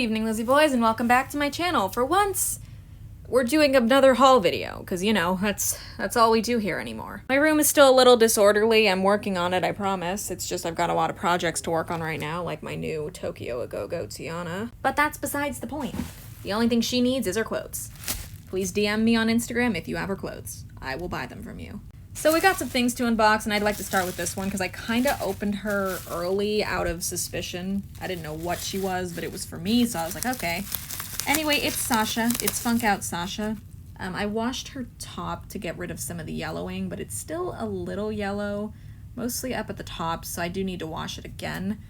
Good evening, Lizzie boys, and welcome back to my channel. For once, we're doing another haul video, because, you know, that's all we do here anymore. My room is still a little disorderly. I'm working on it, I promise. It's just I've got a lot of projects to work on right now, like my new Tokyo A-Go-Go Tiana. But that's besides the point. The only thing she needs is her clothes. Please DM me on Instagram if you have her clothes. I will buy them from you. So we got some things to unbox, and I'd like to start with this one because I kind of opened her early out of suspicion. I didn't know what she was, but it was for me, so I was like, okay. Anyway, it's Sasha. It's Funk Out Sasha. I washed her top to get rid of some of the yellowing, but it's still a little yellow, mostly up at the top, so I do need to wash it again.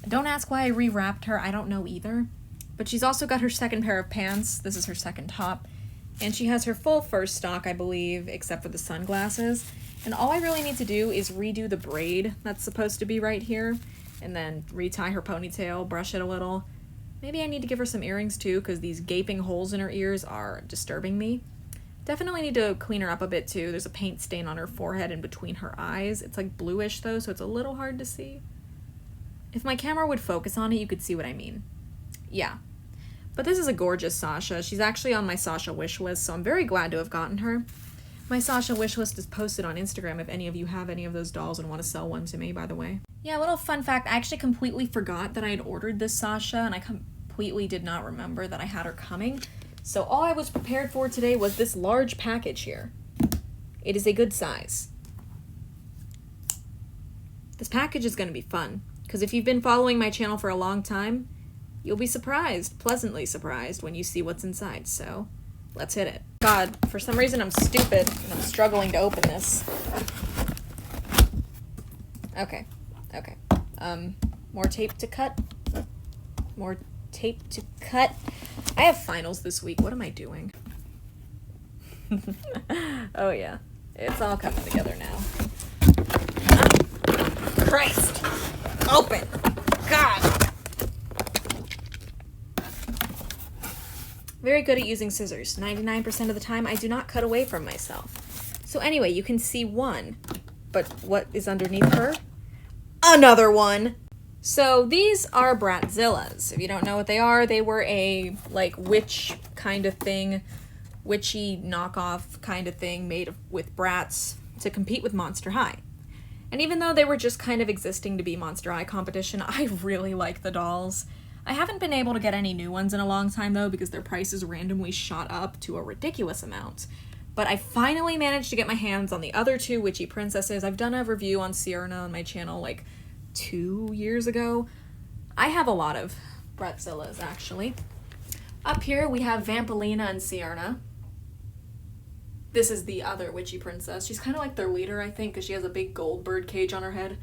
Don't ask why I rewrapped her. I don't know either. But she's also got her second pair of pants. This is her second top. And she has her full first stock, I believe, except for the sunglasses. And all I really need to do is redo the braid that's supposed to be right here, and then retie her ponytail, brush it a little. Maybe I need to give her some earrings too, because these gaping holes in her ears are disturbing me. Definitely need to clean her up a bit too. There's a paint stain on her forehead and between her eyes. It's like bluish though, so it's a little hard to see. If my camera would focus on it, you could see what I mean. Yeah. But this is a gorgeous Sasha. She's actually on my Sasha wish list, so I'm very glad to have gotten her. My Sasha wish list is posted on Instagram if any of you have any of those dolls and want to sell one to me, by the way. Yeah, a little fun fact, I actually completely forgot that I had ordered this Sasha, and I completely did not remember that I had her coming. So all I was prepared for today was this large package here. It is a good size. This package is going to be fun, because if you've been following my channel for a long time, you'll be surprised, pleasantly surprised, when you see what's inside, so let's hit it. God, for some reason I'm stupid, and I'm struggling to open this. Okay. More tape to cut. More tape to cut. I have finals this week. What am I doing? Oh yeah, it's all coming together now. Oh, Christ! Open! God! Very good at using scissors. 99% of the time, I do not cut away from myself. So anyway, you can see one, but what is underneath her? Another one! So these are Bratzillaz. If you don't know what they are, they were a, like, witch kind of thing, witchy knockoff kind of thing made with Bratz to compete with Monster High. And even though they were just kind of existing to be Monster High competition, I really like the dolls. I haven't been able to get any new ones in a long time, though, because their prices randomly shot up to a ridiculous amount. But I finally managed to get my hands on the other two Witchy princesses. I've done a review on Sierra on my channel, like, 2 years ago. I have a lot of Bratzillaz, actually. Up here, we have Vampelina and Sierra. This is the other Witchy princess. She's kind of like their leader, I think, because she has a big gold bird cage on her head.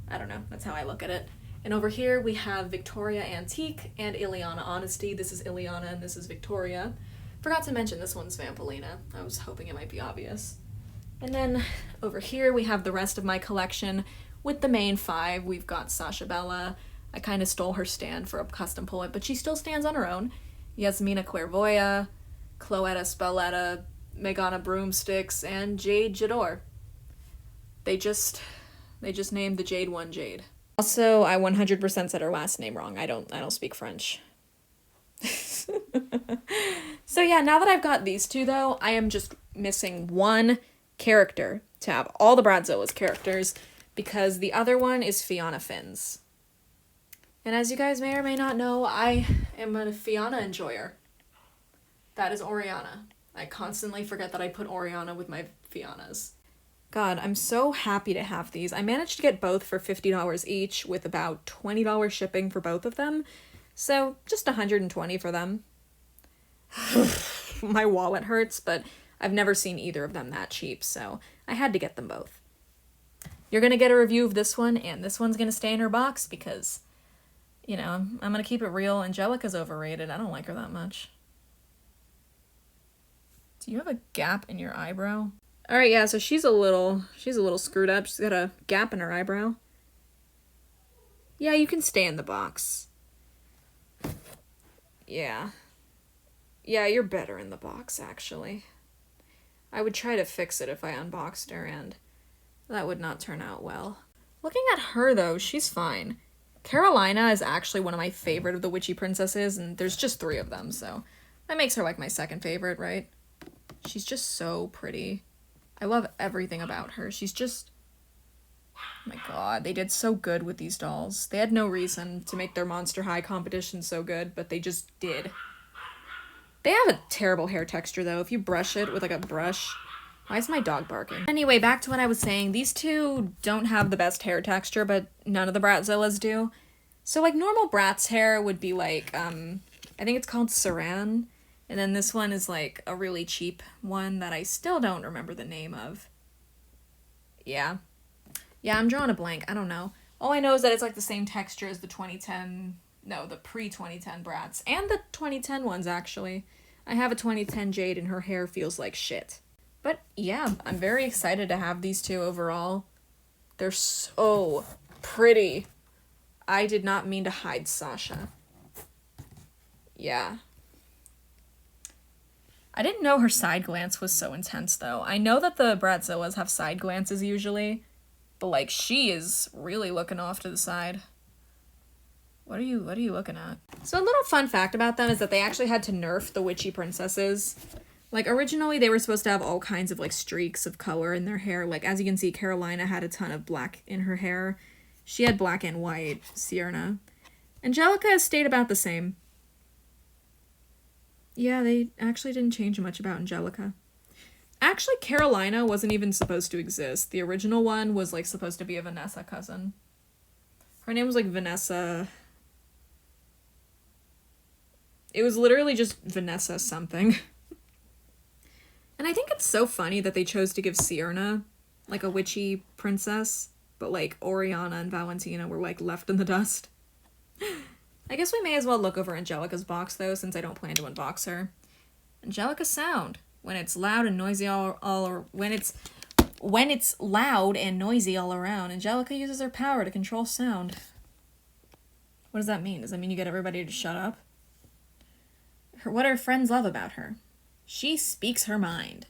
I don't know. That's how I look at it. And over here we have Victoria Antique and Ileana Honesty. This is Ileana and this is Victoria. Forgot to mention this one's Vampelina. I was hoping it might be obvious. And then over here we have the rest of my collection with the main five. We've got Sasha Bella. I kind of stole her stand for a custom pull-up, but she still stands on her own. Yasmina Clairvoya, Cloetta Spalletta, Megana Broomsticks, and Jade Jador. They just named the Jade one Jade. Also, I 100% said her last name wrong. I don't speak French. So yeah, now that I've got these two though, I am just missing one character to have all the Bratzillaz characters, because the other one is Fiona Finns. And as you guys may or may not know, I am a Fiona enjoyer. That is Oriana. I constantly forget that I put Oriana with my Fionas. God, I'm so happy to have these. I managed to get both for $50 each with about $20 shipping for both of them. So just $120 for them. My wallet hurts, but I've never seen either of them that cheap, so I had to get them both. You're going to get a review of this one, and this one's going to stay in her box because, you know, I'm going to keep it real. Angelica's overrated. I don't like her that much. Do you have a gap in your eyebrow? Alright, yeah, so she's a little screwed up. She's got a gap in her eyebrow. Yeah, you can stay in the box. Yeah. Yeah, you're better in the box, actually. I would try to fix it if I unboxed her, and that would not turn out well. Looking at her, though, she's fine. Carolina is actually one of my favorite of the witchy princesses, and there's just 3 of them, so that makes her like my second favorite, right? She's just so pretty. I love everything about her. She's just... Oh my god, they did so good with these dolls. They had no reason to make their Monster High competition so good, but they just did. They have a terrible hair texture, though. If you brush it with, like, a brush... Why is my dog barking? Anyway, back to what I was saying. These 2 don't have the best hair texture, but none of the Bratzillaz do. So, like, normal Bratz hair would be, like, I think it's called Saran. And then this one is, like, a really cheap one that I still don't remember the name of. Yeah. Yeah, I'm drawing a blank. I don't know. All I know is that it's, like, the same texture as the 2010... No, the pre-2010 Bratz. And the 2010 ones, actually. I have a 2010 Jade, and her hair feels like shit. But yeah, I'm very excited to have these 2 overall. They're so pretty. I did not mean to hide Sasha. Yeah. I didn't know her side glance was so intense, though. I know that the Bratzillaz have side glances usually, but, like, she is really looking off to the side. What are you looking at? So a little fun fact about them is that they actually had to nerf the witchy princesses. Like, originally, they were supposed to have all kinds of, like, streaks of color in their hair. Like, as you can see, Carolina had a ton of black in her hair. She had black and white, Sierra. Angelica has stayed about the same. Yeah, they actually didn't change much about Angelica. Actually, Carolina wasn't even supposed to exist. The original one was, like, supposed to be a Vanessa cousin. Her name was, like, Vanessa... It was literally just Vanessa something. And I think it's so funny that they chose to give Sierra, like, a witchy princess, but, like, Oriana and Valentina were, like, left in the dust. I guess we may as well look over Angelica's box, though, since I don't plan to unbox her. Angelica's sound. When it's loud and noisy when it's loud and noisy all around, Angelica uses her power to control sound. What does that mean? Does that mean you get everybody to shut up? What her friends love about her. She speaks her mind.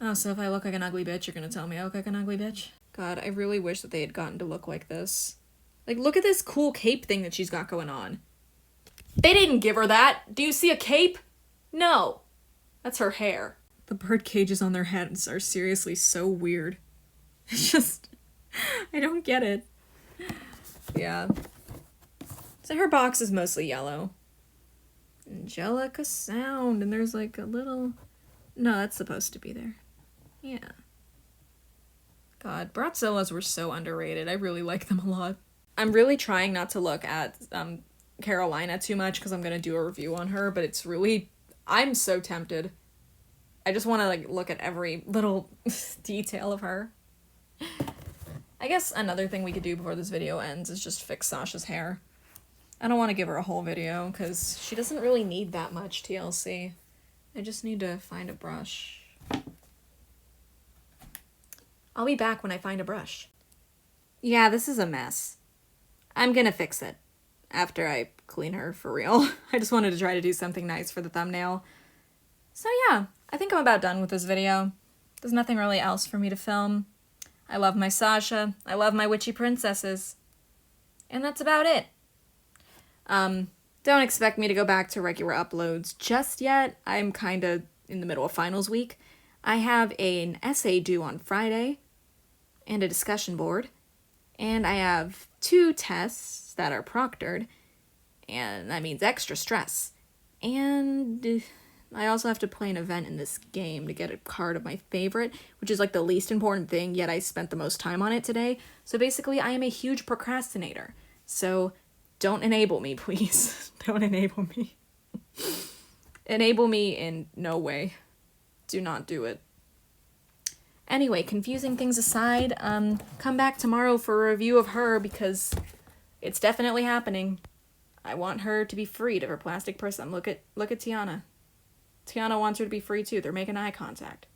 Oh, so if I look like an ugly bitch, you're gonna tell me I look like an ugly bitch? God, I really wish that they had gotten to look like this. Like, look at this cool cape thing that she's got going on. They didn't give her that! Do you see a cape? No. That's her hair. The bird cages on their heads are seriously so weird. It's just... I don't get it. Yeah. So her box is mostly yellow. Angelica sound, and there's like a little... No, that's supposed to be there. Yeah. God, Bratzillaz were so underrated. I really like them a lot. I'm really trying not to look at Carolina too much because I'm going to do a review on her, but it's really... I'm so tempted. I just want to like look at every little detail of her. I guess another thing we could do before this video ends is just fix Sasha's hair. I don't want to give her a whole video because she doesn't really need that much TLC. I just need to find a brush. I'll be back when I find a brush. Yeah, this is a mess. I'm gonna fix it after I clean her for real. I just wanted to try to do something nice for the thumbnail. So yeah, I think I'm about done with this video. There's nothing really else for me to film. I love my Sasha. I love my witchy princesses. And that's about it. Don't expect me to go back to regular uploads just yet. I'm kind of in the middle of finals week. I have an essay due on Friday and a discussion board. And I have 2 tests that are proctored. And that means extra stress. And I also have to play an event in this game to get a card of my favorite, which is like the least important thing, yet I spent the most time on it today. So basically, I am a huge procrastinator. So don't enable me, please. Don't enable me. Enable me in no way. Do not do it. Anyway, confusing things aside, come back tomorrow for a review of her because it's definitely happening. I want her to be freed of her plastic person. Look at Tiana. Tiana wants her to be free too. They're making eye contact.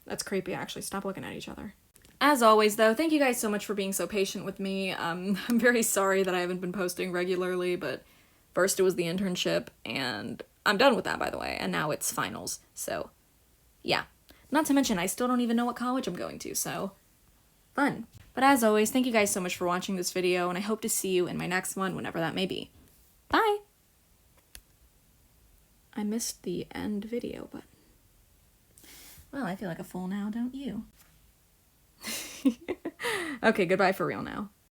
That's creepy, actually. Stop looking at each other. As always, though, thank you guys so much for being so patient with me. I'm very sorry that I haven't been posting regularly, but first it was the internship, and I'm done with that, by the way, and now it's finals. So, yeah. Not to mention, I still don't even know what college I'm going to, so fun. But as always, thank you guys so much for watching this video, and I hope to see you in my next one, whenever that may be. Bye! I missed the end video button. Well, I feel like a fool now, don't you? Okay, goodbye for real now.